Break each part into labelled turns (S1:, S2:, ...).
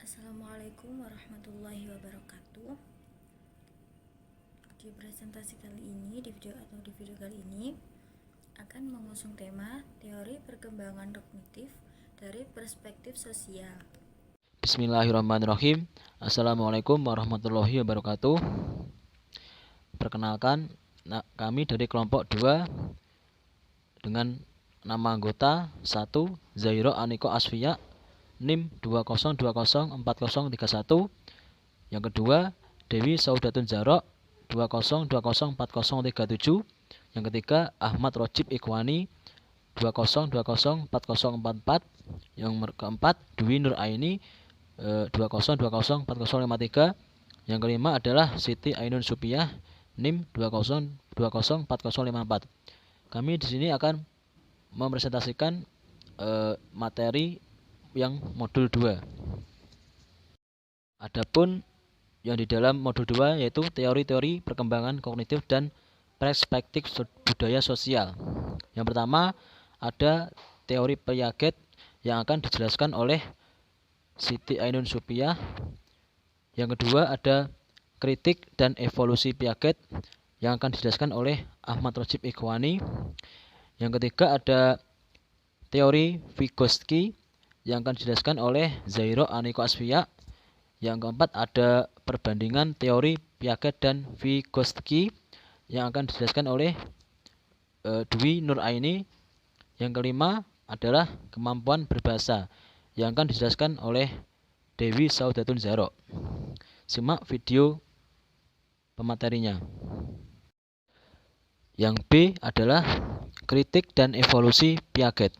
S1: Assalamualaikum warahmatullahi wabarakatuh. Di presentasi kali ini, di video kali ini akan mengusung tema teori perkembangan kognitif dari perspektif sosial.
S2: Bismillahirrahmanirrahim. Assalamualaikum warahmatullahi wabarakatuh. Perkenalkan, kami dari kelompok 2 dengan nama anggota 1 Zairo Aniko Asfiya NIM 20204031. Yang kedua Dewi Saudatun Zarok 20204037. Yang ketiga Ahmad Rojib Ikhwani 20204044. Yang keempat Dwi Nur Aini 20204053. Yang kelima adalah Siti Ainun Supiyah NIM 20204054. Kami di sini akan mempresentasikan materi yang modul 2. Adapun yang di dalam modul 2 yaitu teori-teori perkembangan kognitif dan perspektif budaya sosial. Yang pertama ada teori Piaget yang akan dijelaskan oleh Siti Ainun Supiyah. Yang kedua ada kritik dan evolusi Piaget yang akan dijelaskan oleh Ahmad Rojib Ikhwani. Yang ketiga ada teori Vygotsky yang akan dijelaskan oleh Zairo Aniko Asfiya. Yang keempat ada perbandingan teori Piaget dan Vygotsky yang akan dijelaskan oleh Dwi Nur Aini. Yang kelima adalah kemampuan berbahasa yang akan dijelaskan oleh Dewi Saudatun Zarok. Simak video pematerinya. Yang B adalah kritik dan evolusi Piaget.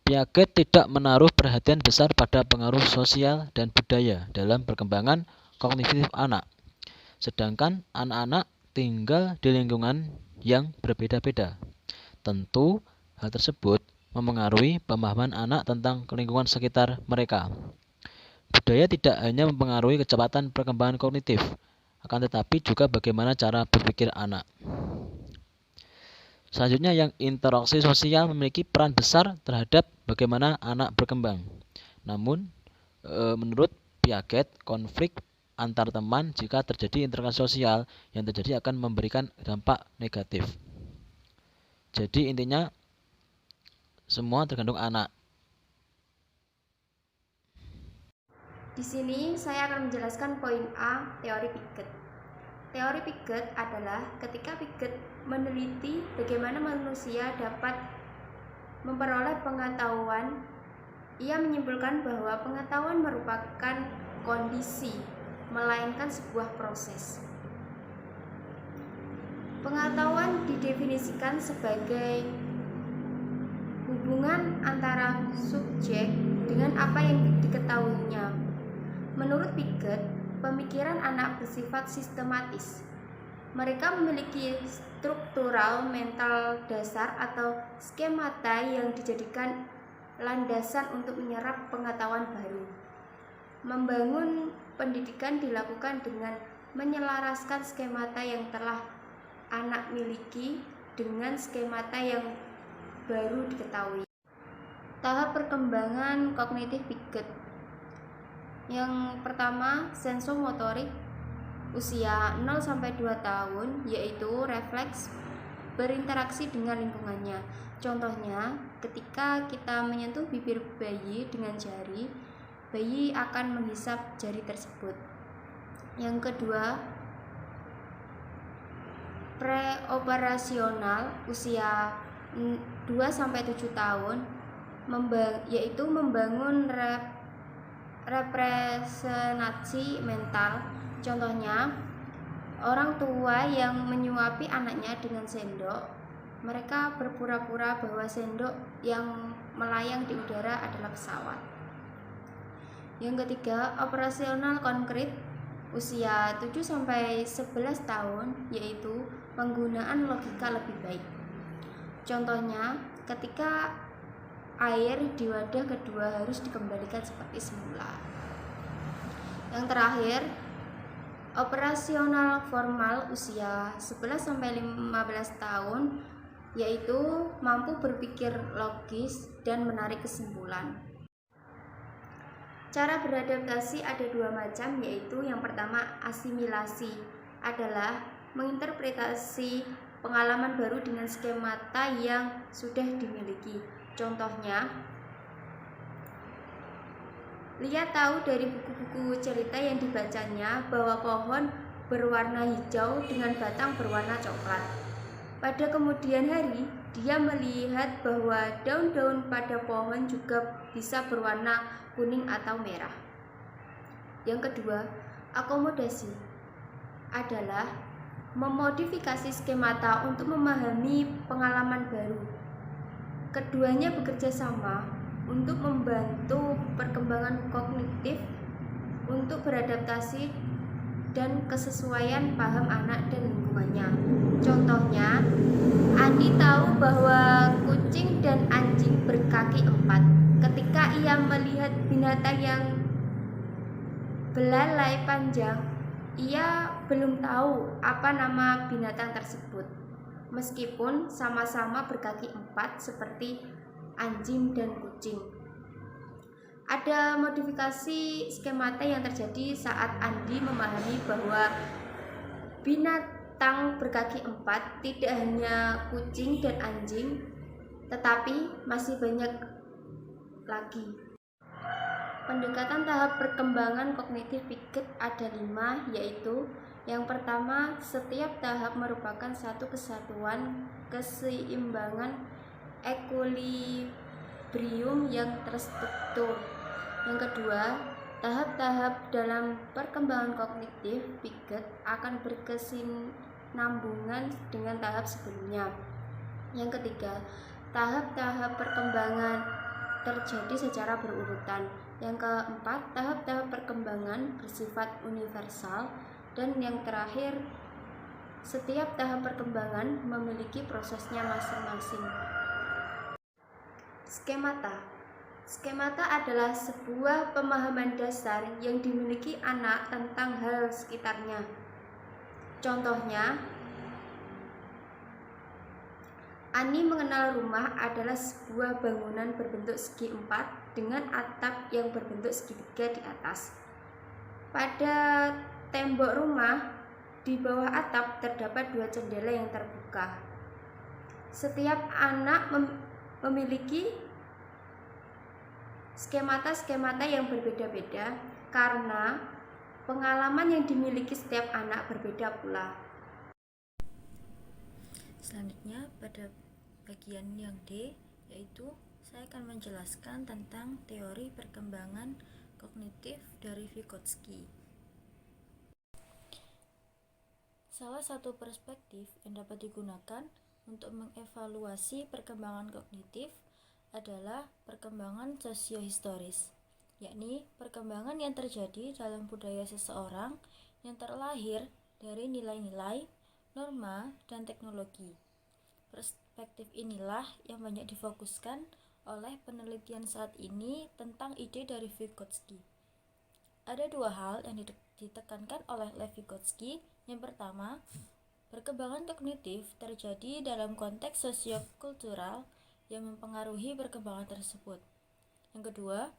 S2: Piaget tidak menaruh perhatian besar pada pengaruh sosial dan budaya dalam perkembangan kognitif anak. Sedangkan anak-anak tinggal di lingkungan yang berbeda-beda. Tentu hal tersebut memengaruhi pemahaman anak tentang lingkungan sekitar mereka. Budaya tidak hanya mempengaruhi kecepatan perkembangan kognitif, akan tetapi juga bagaimana cara berpikir anak. Selanjutnya yang interaksi sosial memiliki peran besar terhadap bagaimana anak berkembang. Namun menurut Piaget, konflik antar teman jika terjadi interaksi sosial yang terjadi akan memberikan dampak negatif. Jadi intinya semua tergantung anak.
S3: Di sini saya akan menjelaskan poin A, teori Piaget. Teori Piaget adalah ketika Piaget meneliti bagaimana manusia dapat memperoleh pengetahuan, ia menyimpulkan bahwa pengetahuan merupakan kondisi, melainkan sebuah proses. Pengetahuan didefinisikan sebagai hubungan antara subjek dengan apa yang diketahuinya. Menurut Piaget, pemikiran anak bersifat sistematis. Mereka memiliki struktural mental dasar atau skemata yang dijadikan landasan untuk menyerap pengetahuan baru. Membangun pendidikan dilakukan dengan menyelaraskan skemata yang telah anak miliki dengan skemata yang baru diketahui. Tahap perkembangan kognitif Piaget. Yang pertama, sensomotorik usia 0-2 tahun, yaitu refleks berinteraksi dengan lingkungannya. Contohnya, ketika kita menyentuh bibir bayi dengan jari, bayi akan menghisap jari tersebut. Yang kedua, preoperasional usia 2-7 tahun, yaitu membangun representasi mental. Contohnya, orang tua yang menyuapi anaknya dengan sendok. Mereka berpura-pura bahwa sendok yang melayang di udara adalah pesawat. Yang ketiga, operasional konkret usia 7-11 tahun, yaitu penggunaan logika lebih baik. Contohnya, ketika air di wadah kedua harus dikembalikan seperti semula. Yang terakhir, operasional formal usia 11-15 tahun, yaitu mampu berpikir logis dan menarik kesimpulan. Cara beradaptasi ada dua macam, yaitu yang pertama asimilasi adalah menginterpretasi pengalaman baru dengan skemata yang sudah dimiliki. Contohnya, Lia tahu dari buku-buku cerita yang dibacanya bahwa pohon berwarna hijau dengan batang berwarna coklat. Pada kemudian hari, dia melihat bahwa daun-daun pada pohon juga bisa berwarna kuning atau merah. Yang kedua, akomodasi adalah memodifikasi skemata untuk memahami pengalaman baru. Keduanya bekerja sama untuk membantu perkembangan kognitif untuk beradaptasi dan kesesuaian paham anak dan lingkungannya. Contohnya, Andi tahu bahwa kucing dan anjing berkaki 4. Ketika ia melihat binatang yang belalai panjang, ia belum tahu apa nama binatang tersebut, meskipun sama-sama berkaki 4 seperti anjing dan kucing. Ada modifikasi skemata yang terjadi saat Andi memahami bahwa binatang berkaki 4 tidak hanya kucing dan anjing, tetapi masih banyak lagi. Pendekatan tahap perkembangan kognitif Piaget ada 5, yaitu yang pertama, setiap tahap merupakan satu kesatuan keseimbangan ekuilibrium yang terstruktur. Yang kedua, tahap-tahap dalam perkembangan kognitif Piaget akan berkesinambungan dengan tahap sebelumnya. Yang ketiga, tahap-tahap perkembangan terjadi secara berurutan. Yang keempat, tahap-tahap perkembangan bersifat universal. Dan yang terakhir, setiap tahap perkembangan memiliki prosesnya masing-masing. Skemata adalah sebuah pemahaman dasar yang dimiliki anak tentang hal sekitarnya. Contohnya, Ani mengenal rumah adalah sebuah bangunan berbentuk segi 4 dengan atap yang berbentuk segitiga di atas. Pada tembok rumah di bawah atap terdapat 2 jendela yang terbuka. Setiap anak memiliki skemata-skemata yang berbeda-beda karena pengalaman yang dimiliki setiap anak berbeda pula.
S1: Selanjutnya pada bagian yang D, yaitu saya akan menjelaskan tentang teori perkembangan kognitif dari Vygotsky. Salah satu perspektif yang dapat digunakan untuk mengevaluasi perkembangan kognitif adalah perkembangan sosiohistoris, yakni perkembangan yang terjadi dalam budaya seseorang yang terlahir dari nilai-nilai, norma, dan teknologi. Perspektif inilah yang banyak difokuskan oleh penelitian saat ini tentang ide dari Vygotsky. Ada 2 hal yang ditekankan oleh Lev Vygotsky. Yang pertama, perkembangan kognitif terjadi dalam konteks sosiokultural yang mempengaruhi perkembangan tersebut. Yang kedua,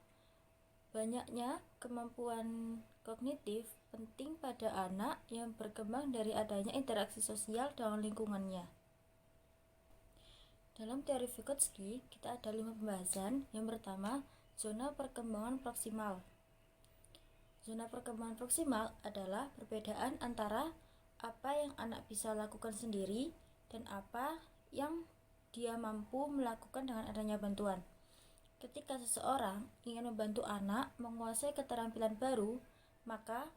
S1: banyaknya kemampuan kognitif penting pada anak yang berkembang dari adanya interaksi sosial dengan lingkungannya. Dalam teori Vygotsky, kita ada 5 pembahasan. Yang pertama, zona perkembangan proksimal. Zona perkembangan proksimal adalah perbedaan antara apa yang anak bisa lakukan sendiri dan apa yang dia mampu melakukan dengan adanya bantuan. Ketika seseorang ingin membantu anak menguasai keterampilan baru, maka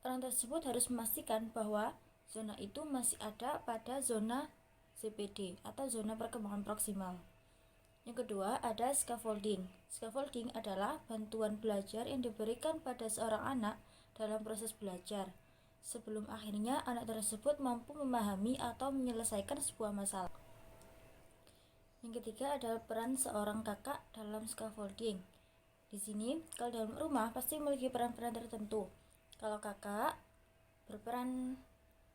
S1: orang tersebut harus memastikan bahwa zona itu masih ada pada zona ZPD atau zona perkembangan proksimal. Yang kedua, ada scaffolding. Scaffolding adalah bantuan belajar yang diberikan pada seorang anak dalam proses belajar, sebelum akhirnya anak tersebut mampu memahami atau menyelesaikan sebuah masalah. Yang ketiga adalah peran seorang kakak dalam scaffolding. Di sini, kalau dalam rumah pasti memiliki peran-peran tertentu. Kalau kakak berperan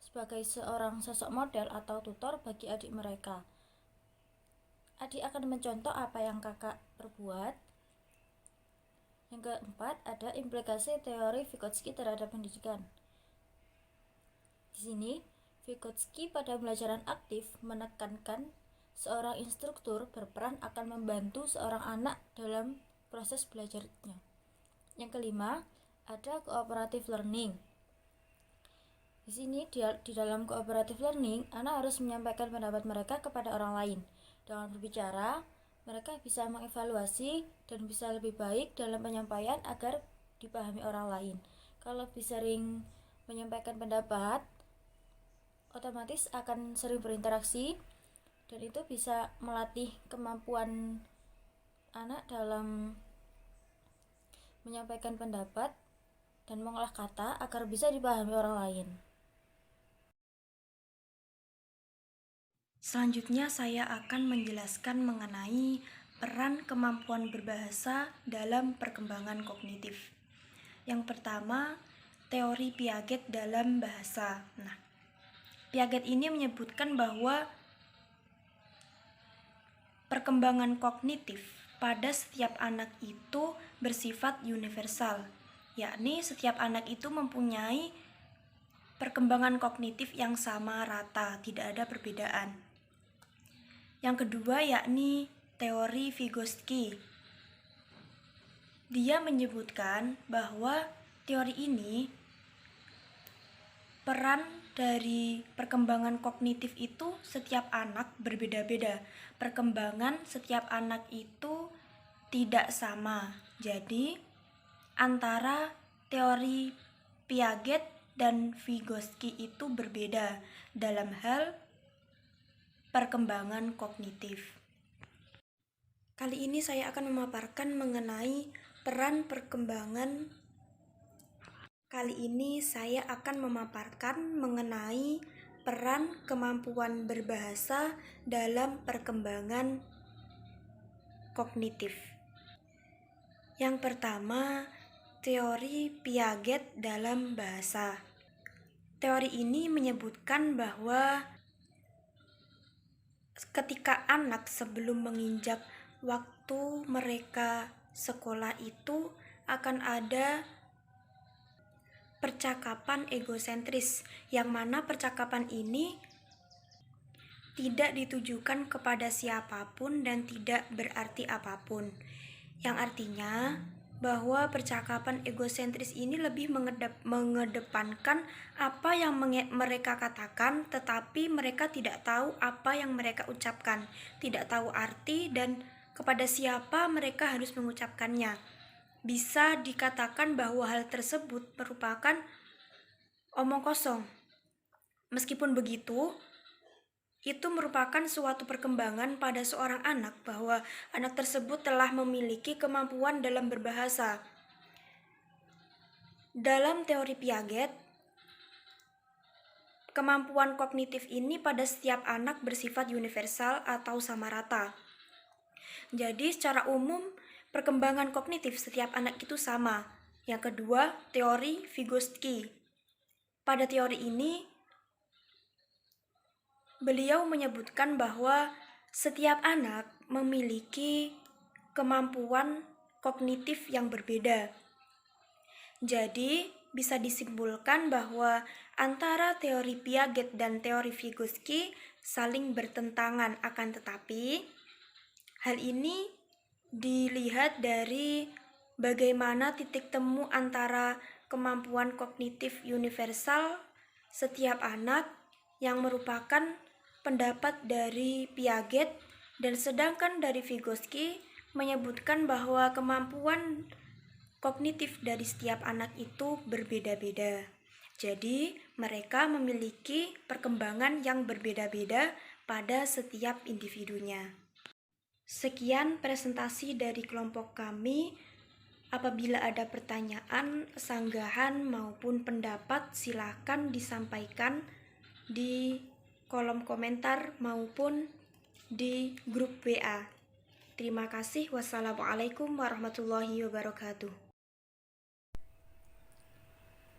S1: sebagai seorang sosok model atau tutor bagi adik mereka. Adik akan mencontoh apa yang kakak perbuat. Yang keempat, ada implikasi teori Vygotsky terhadap pendidikan. Di sini, Vygotsky pada pembelajaran aktif menekankan seorang instruktur berperan akan membantu seorang anak dalam proses belajarnya. Yang kelima, ada cooperative learning. Di sini di dalam cooperative learning, anak harus menyampaikan pendapat mereka kepada orang lain. Dengan berbicara, mereka bisa mengevaluasi dan bisa lebih baik dalam penyampaian agar dipahami orang lain. Kalau lebih sering menyampaikan pendapat, otomatis akan sering berinteraksi dan itu bisa melatih kemampuan anak dalam menyampaikan pendapat dan mengolah kata agar bisa dipahami orang lain.
S4: Selanjutnya saya akan menjelaskan mengenai peran kemampuan berbahasa dalam perkembangan kognitif. Yang pertama, teori Piaget dalam bahasa. Nah, Piaget ini menyebutkan bahwa perkembangan kognitif pada setiap anak itu bersifat universal, yakni setiap anak itu mempunyai perkembangan kognitif yang sama rata, tidak ada perbedaan. Yang kedua yakni teori Vygotsky. Dia menyebutkan bahwa teori ini peran dari perkembangan kognitif itu setiap anak berbeda-beda. Perkembangan setiap anak itu tidak sama. Jadi antara teori Piaget dan Vygotsky itu berbeda dalam hal perkembangan kognitif. Kali ini saya akan memaparkan mengenai peran perkembangan. Kali ini saya akan memaparkan mengenai peran kemampuan berbahasa dalam perkembangan kognitif. Yang pertama, teori Piaget dalam bahasa. Teori ini menyebutkan bahwa ketika anak sebelum menginjak waktu mereka sekolah itu akan ada percakapan egosentris, yang mana percakapan ini tidak ditujukan kepada siapapun dan tidak berarti apapun. Yang artinya bahwa percakapan egosentris ini lebih mengedepankan apa yang mereka katakan, tetapi mereka tidak tahu apa yang mereka ucapkan, tidak tahu arti dan kepada siapa mereka harus mengucapkannya. Bisa dikatakan bahwa hal tersebut merupakan omong kosong. Meskipun begitu, itu merupakan suatu perkembangan pada seorang anak bahwa anak tersebut telah memiliki kemampuan dalam berbahasa. Dalam teori Piaget, kemampuan kognitif ini pada setiap anak bersifat universal atau sama rata. Jadi secara umum perkembangan kognitif setiap anak itu sama. Yang kedua, teori Vygotsky. Pada teori ini beliau menyebutkan bahwa setiap anak memiliki kemampuan kognitif yang berbeda. Jadi, bisa disimpulkan bahwa antara teori Piaget dan teori Vygotsky saling bertentangan, akan tetapi hal ini dilihat dari bagaimana titik temu antara kemampuan kognitif universal setiap anak yang merupakan pendapat dari Piaget, dan sedangkan dari Vygotsky menyebutkan bahwa kemampuan kognitif dari setiap anak itu berbeda-beda. Jadi mereka memiliki perkembangan yang berbeda-beda pada setiap individunya. Sekian presentasi dari kelompok kami. Apabila ada pertanyaan, sanggahan maupun pendapat, silakan disampaikan di kolom komentar maupun di grup WA. Terima kasih. Wassalamualaikum warahmatullahi wabarakatuh.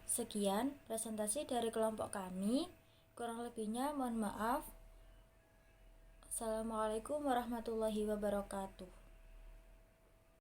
S1: Sekian presentasi dari kelompok kami. Kurang lebihnya mohon maaf. Assalamualaikum warahmatullahi wabarakatuh.